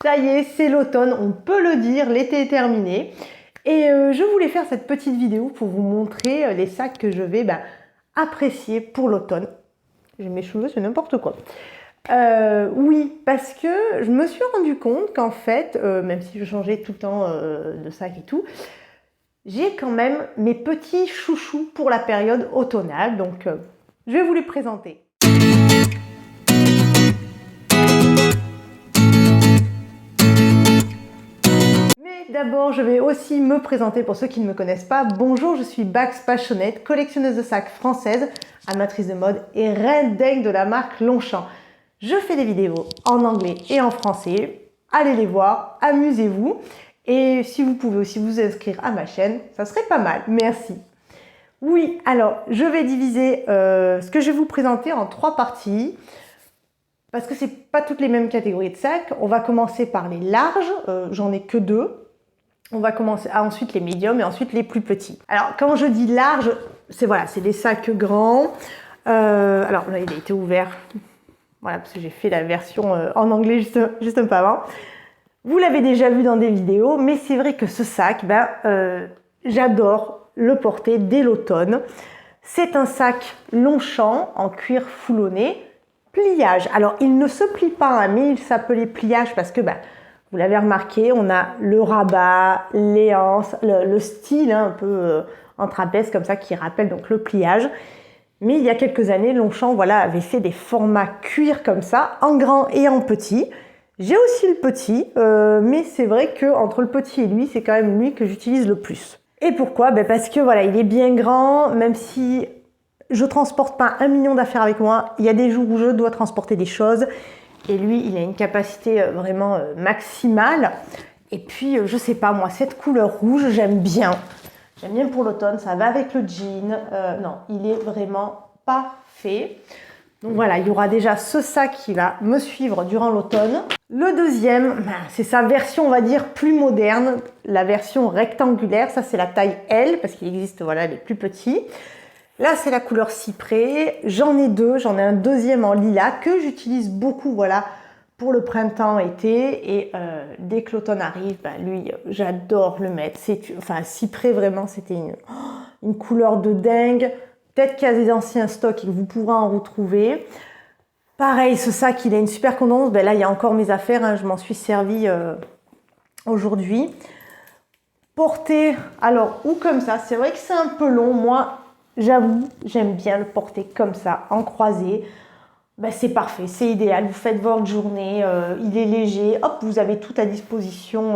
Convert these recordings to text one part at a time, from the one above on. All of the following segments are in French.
Ça y est, c'est l'automne, on peut le dire, l'été est terminé. Et je voulais faire cette petite vidéo pour vous montrer les sacs que je vais apprécier pour l'automne. J'ai mes cheveux, c'est n'importe quoi. Oui, parce que je me suis rendu compte qu'en fait, même si je changeais tout le temps de sac et tout, j'ai quand même mes petits chouchous pour la période automnale. Donc, je vais vous les présenter. D'abord, je vais aussi me présenter pour ceux qui ne me connaissent pas. Bonjour, je suis Bax Passionnette, collectionneuse de sacs française, amatrice de mode et reine dingue de la marque Longchamp. Je fais des vidéos en anglais et en français. Allez les voir, amusez-vous. Et si vous pouvez aussi vous inscrire à ma chaîne, ça serait pas mal. Merci. Oui, alors, je vais diviser ce que je vais vous présenter en 3 parties. Parce que c'est pas toutes les mêmes catégories de sacs. On va commencer par les larges, j'en ai que 2. On va commencer ensuite les médiums et ensuite les plus petits. Alors quand je dis large, c'est des sacs grands. Alors là il a été ouvert, voilà, parce que j'ai fait la version en anglais juste un peu avant. Vous l'avez déjà vu dans des vidéos, mais c'est vrai que ce sac, j'adore le porter dès l'automne. C'est un sac Longchamp en cuir foulonné, pliage. Alors il ne se plie pas, mais il s'appelait pliage parce que vous l'avez remarqué, on a le rabat, les anses, le style un peu en trapèze comme ça qui rappelle donc le pliage. Mais il y a quelques années, Longchamp avait fait des formats cuir comme ça, en grand et en petit. J'ai aussi le petit, mais c'est vrai que entre le petit et lui, c'est quand même lui que j'utilise le plus. Et pourquoi? Parce que il est bien grand, même si je transporte pas 1 million d'affaires avec moi, il y a des jours où je dois transporter des choses. Et lui, il a une capacité vraiment maximale. Et puis, je sais pas, moi, cette couleur rouge, j'aime bien. J'aime bien pour l'automne, ça va avec le jean. Non, il est vraiment parfait. Donc voilà, il y aura déjà ce sac qui va me suivre durant l'automne. Le deuxième, c'est sa version, on va dire, plus moderne. La version rectangulaire, ça c'est la taille L, parce qu'il existe les plus petits. Là, c'est la couleur cyprès. J'en ai 2. J'en ai un deuxième en lilas que j'utilise beaucoup pour le printemps-été. Et dès que l'automne arrive, lui, j'adore le mettre. Cyprès, vraiment, c'était une couleur de dingue. Peut-être qu'il y a des anciens stocks et que vous pourrez en retrouver. Pareil, ce sac, il a une super condense. Là, il y a encore mes affaires. Je m'en suis servi aujourd'hui. Porter, alors, ou comme ça. C'est vrai que c'est un peu long. Moi, j'avoue, j'aime bien le porter comme ça, en croisé. C'est parfait, c'est idéal. Vous faites votre journée, il est léger. Hop, vous avez tout à disposition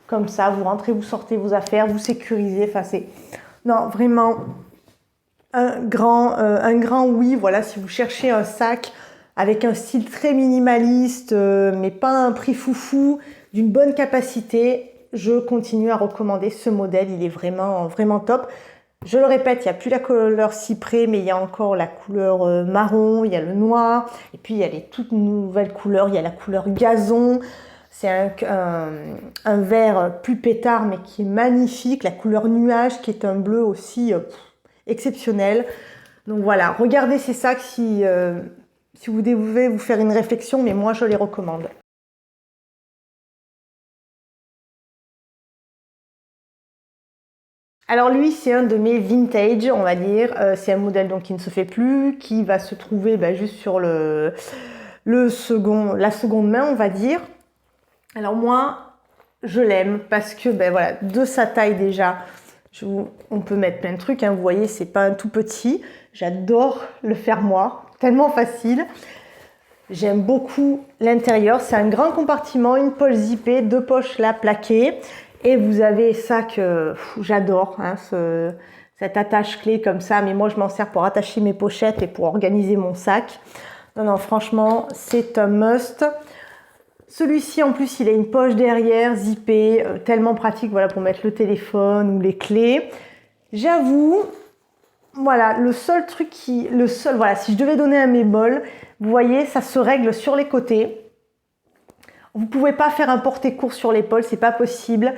comme ça. Vous rentrez, vous sortez vos affaires, vous sécurisez. Non, vraiment un grand oui. Voilà, si vous cherchez un sac avec un style très minimaliste, mais pas un prix foufou, d'une bonne capacité, je continue à recommander ce modèle. Il est vraiment, vraiment top. Je le répète, il n'y a plus la couleur cyprès, mais il y a encore la couleur marron, il y a le noir, et puis il y a les toutes nouvelles couleurs, il y a la couleur gazon. C'est un vert plus pétard, mais qui est magnifique. La couleur nuage, qui est un bleu aussi exceptionnel. Donc voilà, regardez ces sacs si vous devez vous faire une réflexion, mais moi je les recommande. Alors lui, c'est un de mes vintage, on va dire. C'est un modèle donc qui ne se fait plus, qui va se trouver juste sur la seconde main, on va dire. Alors moi, je l'aime parce que de sa taille déjà, on peut mettre plein de trucs. Vous voyez, c'est pas un tout petit. J'adore le fermoir, tellement facile. J'aime beaucoup l'intérieur. C'est un grand compartiment, une poche zippée, 2 poches là plaquées. Et vous avez ça que j'adore, cette attache-clé comme ça. Mais moi, je m'en sers pour attacher mes pochettes et pour organiser mon sac. Non, franchement, c'est un must. Celui-ci, en plus, il a une poche derrière, zippée, tellement pratique pour mettre le téléphone ou les clés. J'avoue, le seul truc si je devais donner un bémol, vous voyez, ça se règle sur les côtés. Vous pouvez pas faire un porté-court sur l'épaule, c'est pas possible.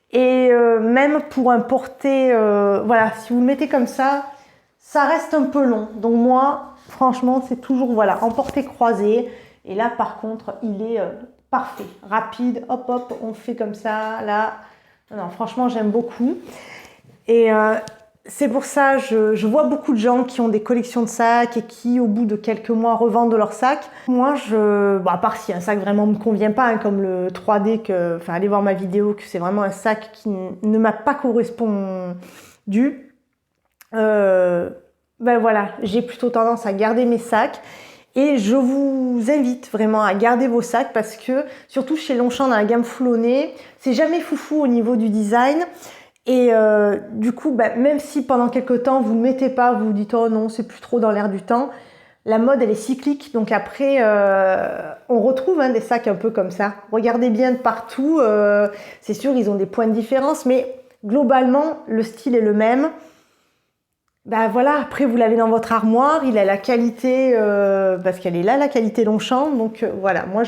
Et même pour un porté, si vous le mettez comme ça reste un peu long. Donc moi, franchement, c'est toujours en porté croisé. Et là, par contre, il est parfait, rapide, hop, hop, on fait comme ça, là. Non, franchement, j'aime beaucoup. Et c'est pour ça, je vois beaucoup de gens qui ont des collections de sacs et qui, au bout de quelques mois, revendent leurs sacs. Moi, bon, à part si un sac vraiment me convient pas, hein, comme le 3D, enfin, allez voir ma vidéo, que c'est vraiment un sac qui ne m'a pas correspondu. Ben voilà, j'ai plutôt tendance à garder mes sacs. Et je vous invite vraiment à garder vos sacs parce que, surtout chez Longchamp dans la gamme Foulonné, c'est jamais foufou au niveau du design. Et du coup, même si pendant quelques temps vous ne le mettez pas, vous vous dites oh non, c'est plus trop dans l'air du temps, la mode elle est cyclique. Donc après, on retrouve des sacs un peu comme ça. Regardez bien de partout. C'est sûr, ils ont des points de différence, mais globalement, le style est le même. Voilà, après vous l'avez dans votre armoire, il a la qualité, parce qu'elle est là, la qualité Longchamp. Donc voilà, moi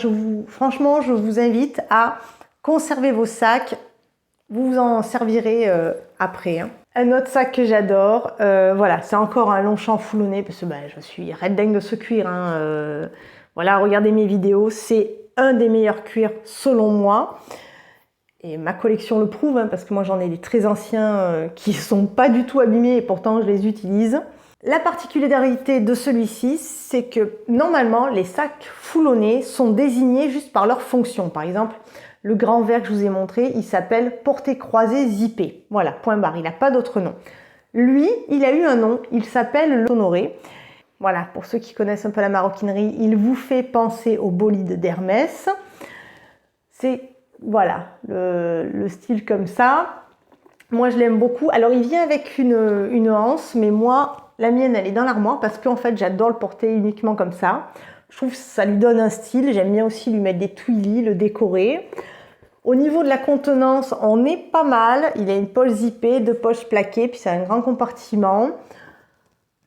franchement, je vous invite à conserver vos sacs, vous vous en servirez après. Hein. Un autre sac que j'adore, voilà, c'est encore un Longchamp Foulonné, parce que je suis red dingue de ce cuir. Hein, voilà, regardez mes vidéos, c'est un des meilleurs cuirs selon moi. Et ma collection le prouve, hein, parce que moi j'en ai des très anciens qui ne sont pas du tout abîmés et pourtant je les utilise. La particularité de celui-ci, c'est que normalement les sacs Foulonné sont désignés juste par leur fonction. Par exemple, le grand vert que je vous ai montré, il s'appelle portée croisée zippée. Voilà, point barre, il n'a pas d'autre nom. Lui, il a eu un nom, il s'appelle l'Honoré. Voilà, pour ceux qui connaissent un peu la maroquinerie, il vous fait penser au bolide d'Hermès. C'est voilà, le style comme ça. Moi, je l'aime beaucoup. Alors, il vient avec une anse, mais moi, la mienne, elle est dans l'armoire parce qu'en fait, j'adore le porter uniquement comme ça. Je trouve que ça lui donne un style. J'aime bien aussi lui mettre des twillis, le décorer. Au niveau de la contenance, on est pas mal. Il a une poche zippée, 2 poches plaquées, puis c'est un grand compartiment.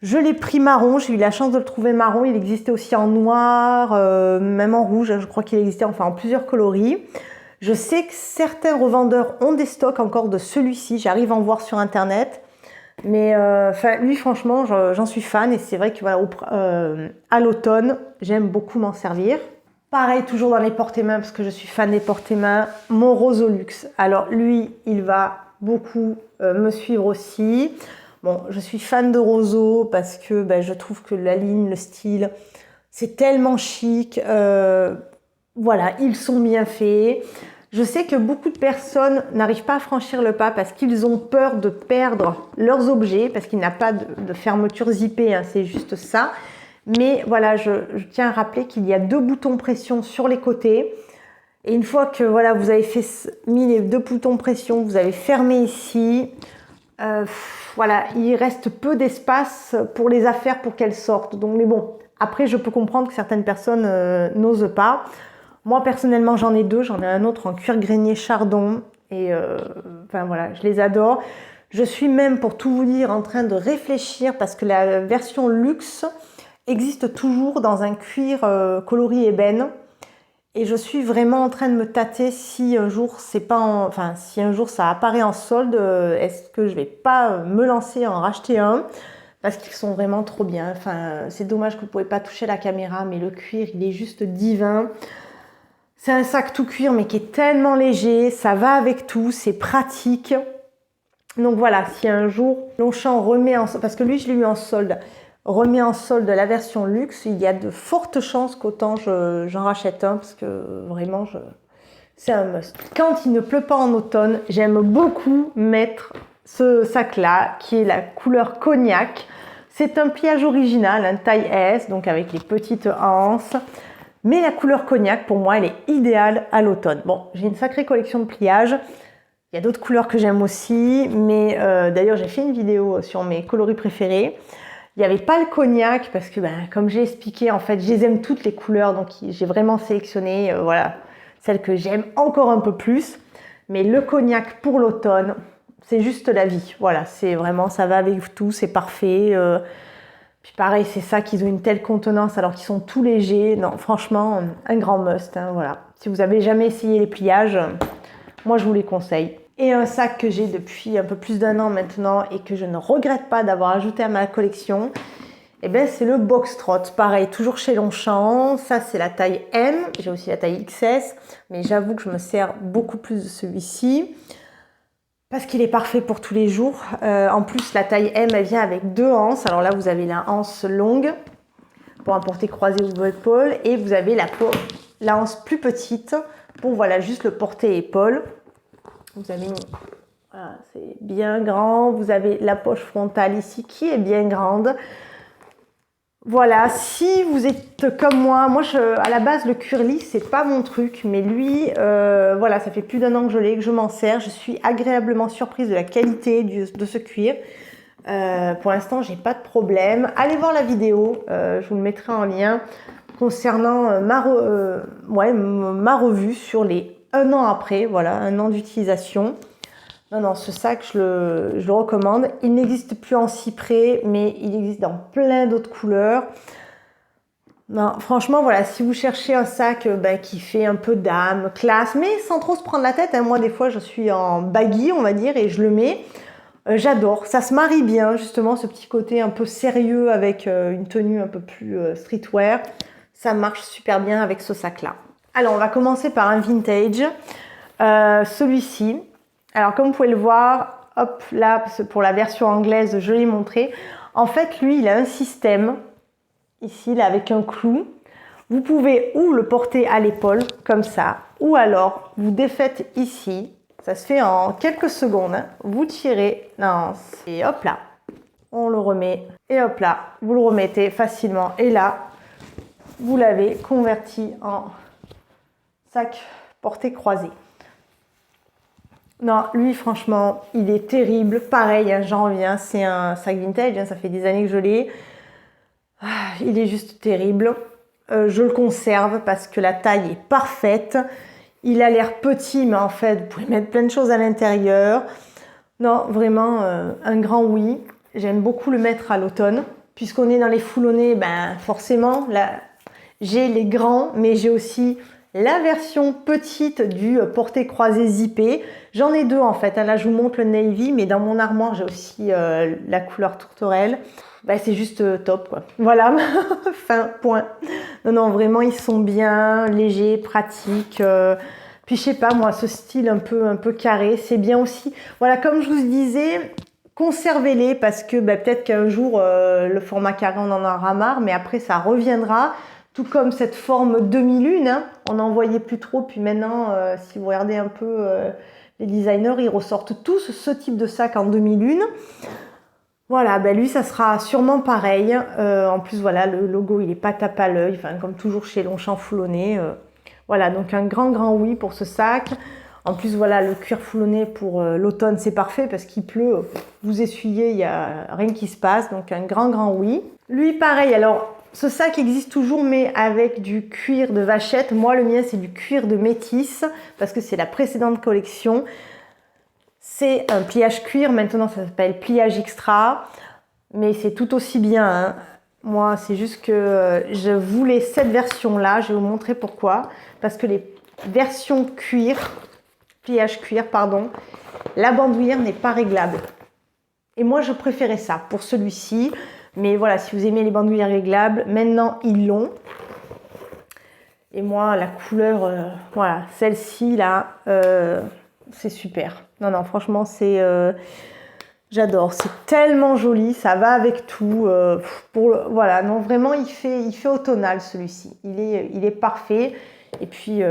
Je l'ai pris marron, j'ai eu la chance de le trouver marron. Il existait aussi en noir, même en rouge. Je crois qu'il existait en plusieurs coloris. Je sais que certains revendeurs ont des stocks encore de celui-ci, j'arrive à en voir sur internet. Mais lui, franchement, j'en suis fan et c'est vrai que voilà, à l'automne, j'aime beaucoup m'en servir. Pareil, toujours dans les porte-mains, parce que je suis fan des porte-mains, mon Rosolux. Alors lui, il va beaucoup me suivre aussi. Bon, je suis fan de Roseau parce que je trouve que la ligne, le style, c'est tellement chic. Voilà, ils sont bien faits. Je sais que beaucoup de personnes n'arrivent pas à franchir le pas parce qu'ils ont peur de perdre leurs objets, parce qu'il n'y a pas de fermeture zippée, hein, c'est juste ça. Mais voilà, je tiens à rappeler qu'il y a 2 boutons pression sur les côtés. Et une fois que voilà, vous avez mis les 2 boutons pression, vous avez fermé ici, voilà, il reste peu d'espace pour les affaires pour qu'elles sortent. Donc, mais bon, après, je peux comprendre que certaines personnes n'osent pas. Moi, personnellement, j'en ai 2. J'en ai un autre en cuir grainé chardon. Et voilà, je les adore. Je suis même, pour tout vous dire, en train de réfléchir parce que la version luxe existe toujours dans un cuir coloris ébène. Et je suis vraiment en train de me tâter si un jour si un jour ça apparaît en solde, est-ce que je vais pas me lancer à en racheter un parce qu'ils sont vraiment trop bien. C'est dommage que vous ne pouvez pas toucher la caméra, mais le cuir, il est juste divin. C'est un sac tout cuir, mais qui est tellement léger, ça va avec tout, c'est pratique. Donc voilà, si un jour Longchamp remet parce que lui, je l'ai eu en solde, remet en solde la version luxe, il y a de fortes chances qu'autant j'en rachète un parce que vraiment, c'est un must. Quand il ne pleut pas en automne, j'aime beaucoup mettre ce sac-là qui est la couleur cognac. C'est un pliage original, un taille S, donc avec les petites anses. Mais la couleur cognac, pour moi, elle est idéale à l'automne. Bon, j'ai une sacrée collection de pliages. Il y a d'autres couleurs que j'aime aussi, mais d'ailleurs, j'ai fait une vidéo sur mes coloris préférés. Il n'y avait pas le cognac parce que, comme j'ai expliqué, en fait, je les aime toutes les couleurs. Donc, j'ai vraiment sélectionné, voilà, celles que j'aime encore un peu plus. Mais le cognac pour l'automne, c'est juste la vie. Voilà, c'est vraiment, ça va avec tout, c'est parfait. Puis pareil, c'est ça qu'ils ont une telle contenance alors qu'ils sont tout légers. Non, franchement, un grand must. Hein, voilà. Si vous n'avez jamais essayé les pliages, moi je vous les conseille. Et un sac que j'ai depuis un peu plus d'1 an maintenant et que je ne regrette pas d'avoir ajouté à ma collection. Et ben c'est le Boxtrot. Pareil, toujours chez Longchamp. Ça, c'est la taille M. J'ai aussi la taille XS. Mais j'avoue que je me sers beaucoup plus de celui-ci. Parce qu'il est parfait pour tous les jours. En plus, la taille M, elle vient avec 2 anses. Alors là, vous avez la anse longue pour un porté-croisé ou épaule. Et vous avez la anse plus petite pour voilà, juste le porté-épaule. Vous avez voilà, c'est bien grand. Vous avez la poche frontale ici qui est bien grande. Voilà, si vous êtes comme moi, à la base le cuir lisse c'est pas mon truc, mais lui, voilà, ça fait plus d'1 an que je l'ai, que je m'en sers. Je suis agréablement surprise de la qualité de ce cuir. Pour l'instant, j'ai pas de problème. Allez voir la vidéo, je vous le mettrai en lien concernant ma revue sur les 1 an après, voilà, 1 an d'utilisation. Non, ce sac, je le recommande. Il n'existe plus en cyprès, mais il existe dans plein d'autres couleurs. Non, franchement, voilà, si vous cherchez un sac qui fait un peu dame, classe, mais sans trop se prendre la tête, hein, moi, des fois, je suis en baggy, on va dire, et je le mets. J'adore. Ça se marie bien, justement, ce petit côté un peu sérieux avec une tenue un peu plus streetwear. Ça marche super bien avec ce sac-là. Alors, on va commencer par un vintage. Celui-ci. Alors, comme vous pouvez le voir, hop, là, pour la version anglaise, je l'ai montré. En fait, lui, il a un système, ici, là, avec un clou. Vous pouvez ou le porter à l'épaule, comme ça, ou alors, vous défaites ici. Ça se fait en quelques secondes. Hein. Vous tirez l'anse et hop là, on le remet. Et hop là, vous le remettez facilement. Et là, vous l'avez converti en sac porté-croisé. Non, lui, franchement, il est terrible. Pareil, hein, j'en reviens, c'est un sac vintage, hein, ça fait des années que je l'ai. Il est juste terrible. Je le conserve parce que la taille est parfaite. Il a l'air petit, mais en fait, vous pouvez mettre plein de choses à l'intérieur. Non, vraiment, un grand oui. J'aime beaucoup le mettre à l'automne. Puisqu'on est dans les foulonnés, forcément, là, j'ai les grands, mais j'ai aussi la version petite du porté-croisé zippé. J'en ai 2 en fait. Là, je vous montre le navy, mais dans mon armoire, j'ai aussi la couleur tourterelle. C'est juste top, quoi. Voilà, fin, point. Non, vraiment, ils sont bien légers, pratiques. Puis, je sais pas, moi, ce style un peu carré, c'est bien aussi. Voilà, comme je vous disais, conservez-les parce que peut-être qu'un jour, le format carré, on en aura marre, mais après, ça reviendra. Tout comme cette forme demi-lune, hein, on n'en voyait plus trop. Puis maintenant, si vous regardez un peu les designers, ils ressortent tous ce type de sac en demi-lune. Voilà, lui, ça sera sûrement pareil. En plus, voilà, le logo, il est pas tape à l'œil, enfin, comme toujours chez Longchamp Foulonné. Voilà, donc un grand oui pour ce sac. En plus, voilà, le cuir foulonné pour l'automne, c'est parfait parce qu'il pleut. Vous essuyez, il n'y a rien qui se passe. Donc, un grand oui. Lui, pareil, alors... Ce sac existe toujours, mais avec du cuir de vachette. Moi, le mien, c'est du cuir de métis, parce que c'est la précédente collection. C'est un pliage cuir. Maintenant, ça s'appelle pliage extra. Mais c'est tout aussi bien. Hein. Moi, c'est juste que je voulais cette version-là. Je vais vous montrer pourquoi. Parce que les versions pliage cuir, pardon, la bandoulière n'est pas réglable. Et moi, je préférais ça pour celui-ci. Mais voilà, si vous aimez les bandoulières réglables, maintenant ils l'ont. Et moi, la couleur, voilà, celle-ci là, c'est super. Non, franchement, c'est, j'adore. C'est tellement joli, ça va avec tout. Voilà, non, vraiment, il fait automnal celui-ci. Il est parfait. Et puis,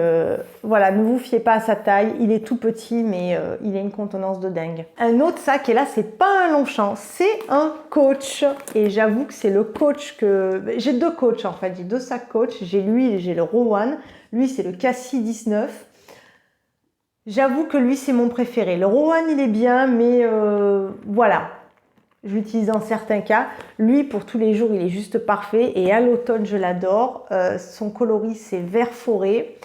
voilà, ne vous fiez pas à sa taille. Il est tout petit, mais il a une contenance de dingue. Un autre sac, et là, c'est pas un Longchamp, c'est un Coach. Et j'avoue que c'est le Coach que... J'ai 2 Coach, en fait. J'ai 2 sacs Coach. J'ai lui et j'ai le Rowan. Lui, c'est le Cassis 19. J'avoue que lui, c'est mon préféré. Le Rowan, il est bien, mais voilà. Je l'utilise dans certains cas. Lui, pour tous les jours, il est juste parfait. Et à l'automne, je l'adore. Son coloris, c'est vert forêt.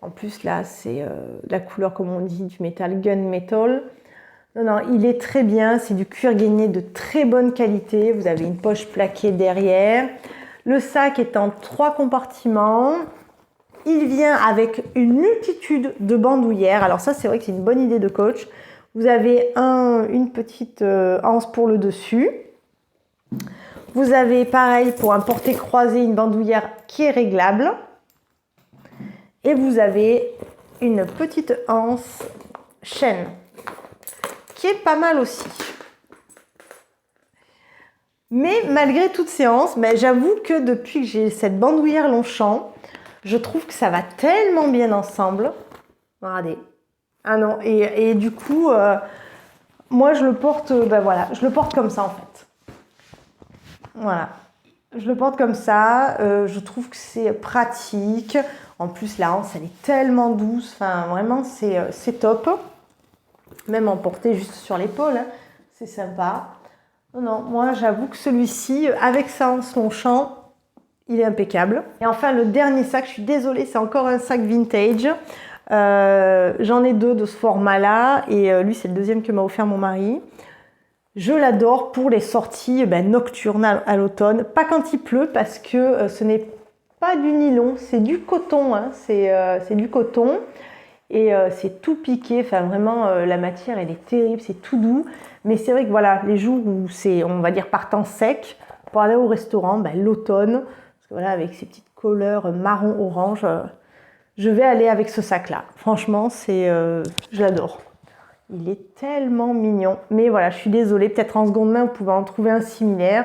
En plus, là, c'est la couleur, comme on dit, du métal gunmetal. Non, il est très bien. C'est du cuir gainé de très bonne qualité. Vous avez une poche plaquée derrière. Le sac est en 3 compartiments. Il vient avec une multitude de bandoulières. Alors ça, c'est vrai que c'est une bonne idée de Coach. Vous avez une petite anse pour le dessus. Vous avez pareil pour un porté-croisé, une bandoulière qui est réglable. Et vous avez une petite anse chaîne qui est pas mal aussi. Mais malgré toutes ces anses, j'avoue que depuis que j'ai cette bandoulière Longchamp, je trouve que ça va tellement bien ensemble. Regardez. Ah non, et du coup, moi je le porte, voilà, je le porte comme ça en fait. Voilà. Je le porte comme ça, je trouve que c'est pratique. En plus, la hanse, elle est tellement douce. Enfin, vraiment, c'est top. Même en porter juste sur l'épaule, hein, c'est sympa. Non, moi, j'avoue que celui-ci, avec sa hanse Longchamp, il est impeccable. Et enfin, le dernier sac, je suis désolée, c'est encore un sac vintage. J'en ai 2 de ce format-là. Et lui, c'est le deuxième que m'a offert mon mari. Je l'adore pour les sorties nocturnes à l'automne. Pas quand il pleut parce que ce n'est pas du nylon, c'est du coton. Hein. C'est du coton et c'est tout piqué. Enfin vraiment, la matière elle est terrible, c'est tout doux. Mais c'est vrai que voilà, les jours où c'est, on va dire, par temps sec, pour aller au restaurant, l'automne, parce que voilà, avec ces petites couleurs marron-orange, je vais aller avec ce sac-là. Franchement, je l'adore. Il est tellement mignon. Mais voilà, je suis désolée, peut-être en seconde main, vous pouvez en trouver un similaire.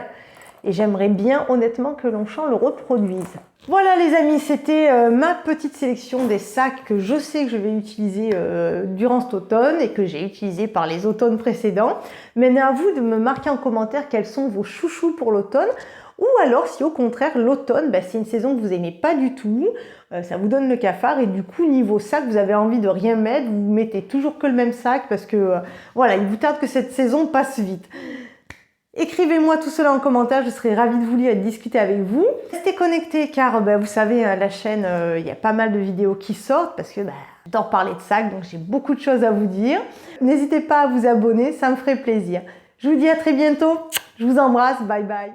Et j'aimerais bien, honnêtement, que Longchamp le reproduise. Voilà les amis, c'était ma petite sélection des sacs que je sais que je vais utiliser durant cet automne et que j'ai utilisé par les automnes précédents. Maintenant, à vous de me marquer en commentaire quels sont vos chouchous pour l'automne. Ou alors, si au contraire, l'automne, c'est une saison que vous n'aimez pas du tout, ça vous donne le cafard et du coup, niveau sac, vous avez envie de rien mettre, vous mettez toujours que le même sac parce que, voilà, il vous tarde que cette saison passe vite. Écrivez-moi tout cela en commentaire, je serai ravie de vous lire et de discuter avec vous. Restez connectés car, vous savez, la chaîne, il y a pas mal de vidéos qui sortent parce que j'adore parler de sac, donc j'ai beaucoup de choses à vous dire. N'hésitez pas à vous abonner, ça me ferait plaisir. Je vous dis à très bientôt, je vous embrasse, bye bye.